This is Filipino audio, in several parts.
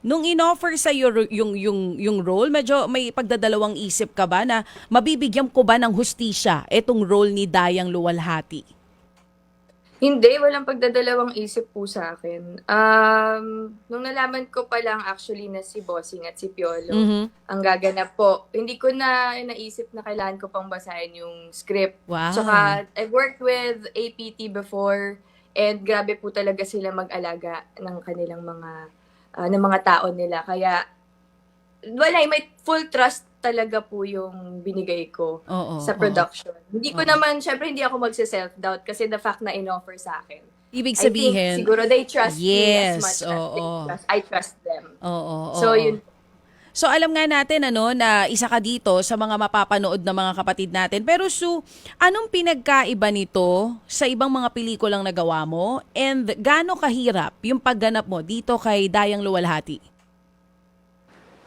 Nung inoffer sa yung role, medyo may pagdadalawang isip ka ba na mabibigyan ko ba ng hustisya itong role ni Dayang Luwalhati? Hindi, walang pagdadalawang isip po sa akin. Nung nalaman ko pa lang actually na si Bossing at si Piolo Mhm. ang gaganap po, hindi ko na naisip na kailangan ko pang basahin yung script. Wow. Tsaka, I've worked with APT before and grabe po talaga sila mag-alaga ng kanilang ng mga tao nila. Kaya wala, may full trust talaga po yung binigay ko Oo, sa oo, production. Hindi ko oo. naman, syempre hindi ako magse-self-doubt kasi the fact na in-offer sa akin. Ibig I think sabihin, siguro they trust me as yes, much as oo. I trust them. Oo, So oo. yun. So alam nga natin na isa ka dito sa mga mapapanood ng mga kapatid natin. Pero Sue, anong pinagkaiba nito sa ibang mga pelikulang nagawa mo? And gaano kahirap yung pagganap mo dito kay Dayang Luwalhati?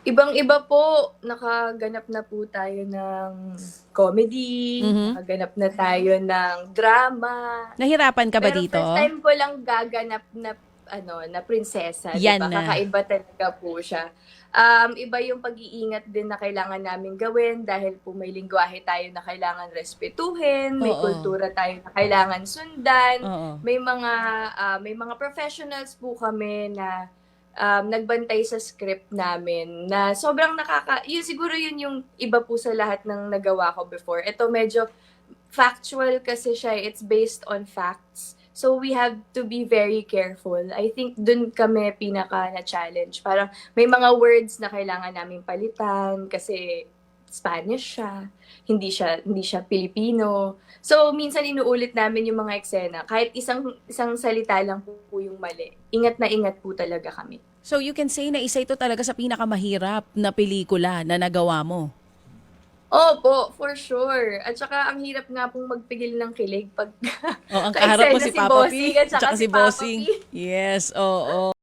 Ibang-iba po, nakaganap na po tayo ng comedy, Mhm. nakaganap na tayo ng drama. Nahirapan ka ba Pero dito? first time ko lang gaganap na na prinsesa, 'di Yan ba? na. Kakaiba talaga po siya. Iba yung pag-iingat din na kailangan naming gawin dahil po may lengguwahe tayo na kailangan respetuhin, may Oo. kultura tayo na kailangan sundan, Oo. may mga professionals po kami na nagbantay sa script namin na sobrang yun siguro yun yung iba po sa lahat ng nagawa ko before. Ito medyo factual kasi siya, it's based on facts. So we have to be very careful. I think dun kami pinaka na-challenge. Parang may mga words na kailangan namin palitan kasi Spanish siya, hindi siya Pilipino. So minsan inuulit namin yung mga eksena kahit isang salita lang po yung mali. Ingat na ingat po talaga kami. So you can say na isa ito talaga sa pinakamahirap na pelikula na nagawa mo. Opo, for sure. At saka ang hirap nga pong magpigil ng kilig pag Oh, ang kaharap mo ka-eksena si si Papa Bossing P, at saka tsaka si si Papa Bossing. P. Yes, oo.